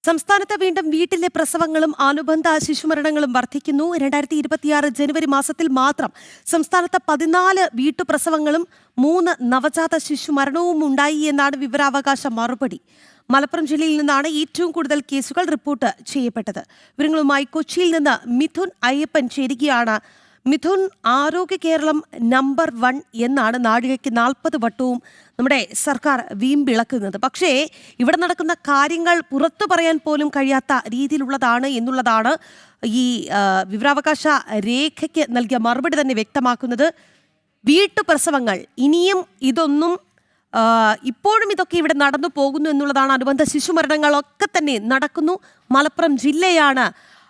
സംസ്ഥാനത്ത് വീണ്ടും വീട്ടിലെ പ്രസവങ്ങളും അനുബന്ധ ശിശുമരണങ്ങളും വർദ്ധിക്കുന്നു. 2026 ജനുവരി മാസത്തിൽ മാത്രം സംസ്ഥാനത്ത് 14 വീട്ടുപ്രസവങ്ങളും 3 നവജാത ശിശുമരണവും ഉണ്ടായി എന്നാണ് വിവരാവകാശ മറുപടി. മലപ്പുറം ജില്ലയിൽ നിന്നാണ് ഏറ്റവും കൂടുതൽ കേസുകൾ റിപ്പോർട്ട് ചെയ്യപ്പെട്ടത്. വിവരങ്ങളുമായി കൊച്ചിയിൽ നിന്ന് മിഥുൻ അയ്യപ്പൻ ചേരുകയാണ്. മിഥുൻ, ആരോഗ്യ കേരളം നമ്പർ 1 എന്നാണ് നാഴികയ്ക്ക് 40 വട്ടവും നമ്മുടെ സർക്കാർ വീമ്പിളക്കുന്നത്. പക്ഷേ ഇവിടെ നടക്കുന്ന കാര്യങ്ങൾ പുറത്തു പറയാൻ പോലും കഴിയാത്ത രീതിയിലുള്ളതാണ് എന്നുള്ളതാണ് ഈ വിവരാവകാശ രേഖയ്ക്ക് നൽകിയ മറുപടി തന്നെ വ്യക്തമാക്കുന്നത്. വീട്ടുപ്രസവങ്ങൾ ഇനിയും ഇതൊന്നും ഇപ്പോഴും ഇതൊക്കെ ഇവിടെ നടന്നു പോകുന്നു എന്നുള്ളതാണ്. അനുബന്ധ ശിശുമരണങ്ങളൊക്കെ തന്നെ നടക്കുന്നു. മലപ്പുറം ജില്ലയാണ്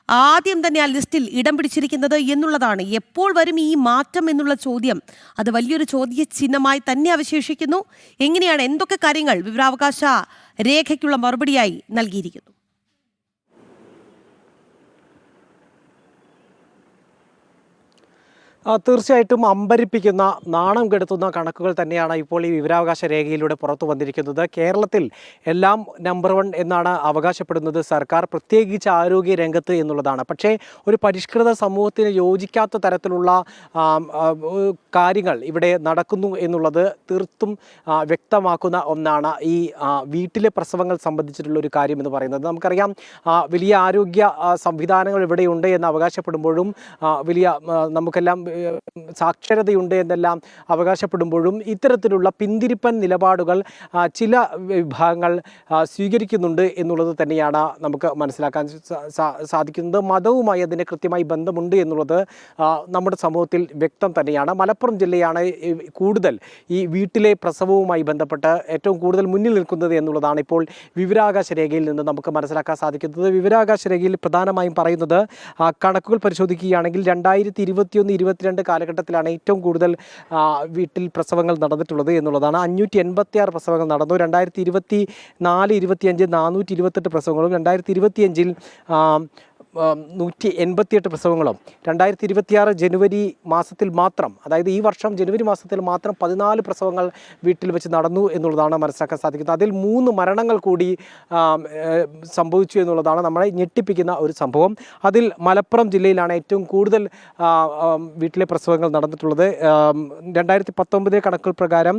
ആദ്യം തന്നെ ആ ലിസ്റ്റിൽ ഇടം പിടിച്ചിരിക്കുന്നത് എന്നുള്ളതാണ്. എപ്പോൾ വരും ഈ മാറ്റം എന്നുള്ള ചോദ്യം അത് വലിയൊരു ചോദ്യചിഹ്നമായി തന്നെ അവശേഷിക്കുന്നു. എങ്ങനെയാണ്, എന്തൊക്കെ കാര്യങ്ങൾ വിവരാവകാശ രേഖയ്ക്കുള്ള മറുപടിയായി നൽകിയിരിക്കുന്നു? തീർച്ചയായിട്ടും അമ്പരിപ്പിക്കുന്ന, നാണം കെടുത്തുന്ന കണക്കുകൾ തന്നെയാണ് ഇപ്പോൾ ഈ വിവരാവകാശ രേഖയിലൂടെ പുറത്തു വന്നിരിക്കുന്നത്. കേരളത്തിൽ എല്ലാം നമ്പർ 1 എന്നാണ് അവകാശപ്പെടുന്നത് സർക്കാർ, പ്രത്യേകിച്ച് ആരോഗ്യ രംഗത്ത് എന്നുള്ളതാണ്. പക്ഷേ ഒരു പരിഷ്കൃത സമൂഹത്തിന് യോജിക്കാത്ത തരത്തിലുള്ള കാര്യങ്ങൾ ഇവിടെ നടക്കുന്നു എന്നുള്ളത് തീർത്തും വ്യക്തമാക്കുന്ന ഒന്നാണ് ഈ വീട്ടിലെ പ്രസവങ്ങൾ സംബന്ധിച്ചിട്ടുള്ള ഒരു കാര്യം എന്ന് പറയുന്നത്. നമുക്കറിയാം, വലിയ ആരോഗ്യ സംവിധാനങ്ങൾ ഇവിടെയുണ്ട് എന്ന് അവകാശപ്പെടുമ്പോഴും വലിയ നമുക്കെല്ലാം സാക്ഷരതയുണ്ട് എന്നെല്ലാം അവകാശപ്പെടുമ്പോഴും ഇത്തരത്തിലുള്ള പിന്തിരിപ്പൻ നിലപാടുകൾ ചില വിഭാഗങ്ങൾ സ്വീകരിക്കുന്നുണ്ട് എന്നുള്ളത് തന്നെയാണ് നമുക്ക് മനസ്സിലാക്കാൻ സാധിക്കുന്നത്. മതവുമായി അതിന് കൃത്യമായി ബന്ധമുണ്ട് എന്നുള്ളത് നമ്മുടെ സമൂഹത്തിൽ വ്യക്തം തന്നെയാണ്. മലപ്പുറം ജില്ലയാണ് കൂടുതൽ ഈ വീട്ടിലെ പ്രസവവുമായി ബന്ധപ്പെട്ട് ഏറ്റവും കൂടുതൽ മുന്നിൽ നിൽക്കുന്നത് എന്നുള്ളതാണ് ഇപ്പോൾ വിവരാവകാശ രേഖയിൽ നിന്ന് നമുക്ക് മനസ്സിലാക്കാൻ സാധിക്കുന്നത്. വിവരാവകാശ രേഖയിൽ പ്രധാനമായും പറയുന്നത്, കണക്കുകൾ പരിശോധിക്കുകയാണെങ്കിൽ 2021-22 കാലഘട്ടത്തിലാണ് ഏറ്റവും കൂടുതൽ വീട്ടിൽ പ്രസവങ്ങൾ നടന്നിട്ടുള്ളത് എന്നുള്ളതാണ്. 586 പ്രസവങ്ങൾ നടന്നു. 2024-25 428 പ്രസവങ്ങളും 2025 188 പ്രസവങ്ങളും 2026 ജനുവരി മാസത്തിൽ മാത്രം, അതായത് ഈ വർഷം ജനുവരി മാസത്തിൽ മാത്രം 14 പ്രസവങ്ങൾ വീട്ടിൽ വെച്ച് നടന്നു എന്നുള്ളതാണ് മനസ്സിലാക്കാൻ സാധിക്കുന്നത്. അതിൽ 3 മരണങ്ങൾ കൂടി സംഭവിച്ചു എന്നുള്ളതാണ് നമ്മളെ ഞെട്ടിപ്പിക്കുന്ന ഒരു സംഭവം. അതിൽ മലപ്പുറം ജില്ലയിലാണ് ഏറ്റവും കൂടുതൽ വീട്ടിലെ പ്രസവങ്ങൾ നടന്നിട്ടുള്ളത്. 2019 കണക്കുകൾ പ്രകാരം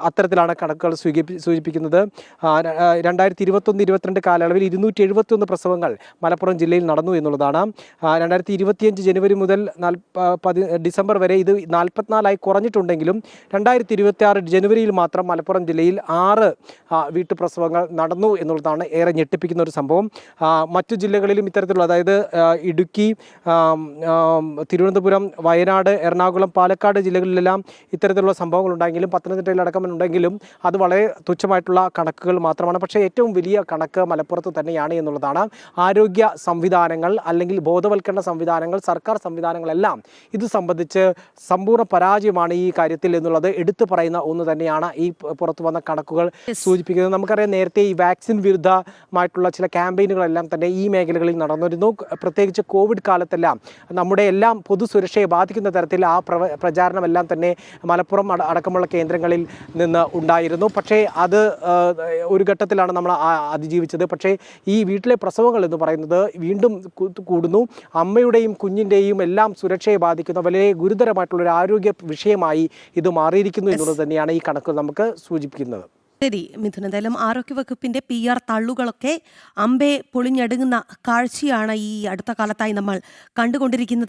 അത്തരത്തിലാണ് കണക്കുകൾ സൂചിപ്പിക്കുന്നത്. 2021-22 കാലയളവിൽ 271 പ്രസവങ്ങൾ മലപ്പുറം ജില്ലയിൽ നടന്നു എന്നുള്ളതാണ്. 2025 ജനുവരി മുതൽ ഡിസംബർ വരെ ഇത് 44ആയി കുറഞ്ഞിട്ടുണ്ടെങ്കിലും 2026 ജനുവരിയിൽ മാത്രം മലപ്പുറം ജില്ലയിൽ 6 വീട്ടുപ്രസവങ്ങൾ നടന്നു എന്നുള്ളതാണ് ഏറെ ഞെട്ടിപ്പിക്കുന്ന ഒരു സംഭവം. മറ്റു ജില്ലകളിലും ഇത്തരത്തിലുള്ള, അതായത് ഇടുക്കി, തിരുവനന്തപുരം, വയനാട്, എറണാകുളം, പാലക്കാട് ജില്ലകളിലെല്ലാം ഇത്തരത്തിലുള്ള സംഭവങ്ങൾ ഉണ്ടെങ്കിലും, പത്തനംതിട്ടയിലടക്കം ഉണ്ടെങ്കിലും അത് വളരെ തുച്ഛമായിട്ടുള്ള കണക്കുകൾ മാത്രമാണ്. പക്ഷേ ഏറ്റവും വലിയ കണക്ക് മലപ്പുറത്ത് തന്നെയാണ് എന്നുള്ളതാണ്. ആരോഗ്യ സംവിധാനങ്ങൾ അല്ലെങ്കിൽ ബോധവൽക്കരണ സംവിധാനങ്ങൾ, സർക്കാർ സംവിധാനങ്ങളെല്ലാം ഇത് സംബന്ധിച്ച് സമ്പൂർണ്ണ പരാജയമാണ് ഈ കാര്യത്തിൽ എന്നുള്ളത് എടുത്തു പറയുന്ന ഒന്ന് തന്നെയാണ് ഈ പുറത്തു വന്ന കണക്കുകൾ സൂചിപ്പിക്കുന്നത്. നമുക്കറിയാം, നേരത്തെ ഈ വാക്സിൻ വിരുദ്ധമായിട്ടുള്ള ചില ക്യാമ്പയിനുകളെല്ലാം തന്നെ ഈ മേഖലകളിൽ നടന്നിരുന്നു. പ്രത്യേകിച്ച് കോവിഡ് കാലത്തെല്ലാം നമ്മുടെ എല്ലാം പൊതുസുരക്ഷയെ ബാധിക്കുന്ന തരത്തിൽ ആ പ്രചാരണമെല്ലാം തന്നെ മലപ്പുറം അടക്കമുള്ള കേന്ദ്രങ്ങളിൽ നിന്ന് ഉണ്ടായിരുന്നു. പക്ഷേ അത് ഒരു ഘട്ടത്തിലാണ് നമ്മൾ അതിജീവിച്ചത്. പക്ഷേ ഈ വീട്ടിലെ പ്രസവങ്ങൾ എന്ന് പറയുന്നത് വീണ്ടും കൂടുന്നു. അമ്മയുടെയും കുഞ്ഞിൻ്റെയും എല്ലാം സുരക്ഷയെ ബാധിക്കുന്ന വളരെ ഗുരുതരമായിട്ടുള്ള ഒരു ആരോഗ്യ വിഷയമായി ഇത് മാറിയിരിക്കുന്നു എന്നുള്ളത് തന്നെയാണ് ഈ കണക്കുകൾ നമുക്ക് സൂചിപ്പിക്കുന്നത്. ശരി മിഥുൻ, എന്തായാലും ആരോഗ്യവകുപ്പിന്റെ PR തള്ളുകളൊക്കെ അമ്പെ പൊളിഞ്ഞടുങ്ങുന്ന കാഴ്ചയാണ് ഈ അടുത്ത കാലത്തായി നമ്മൾ കണ്ടുകൊണ്ടിരിക്കുന്നത്.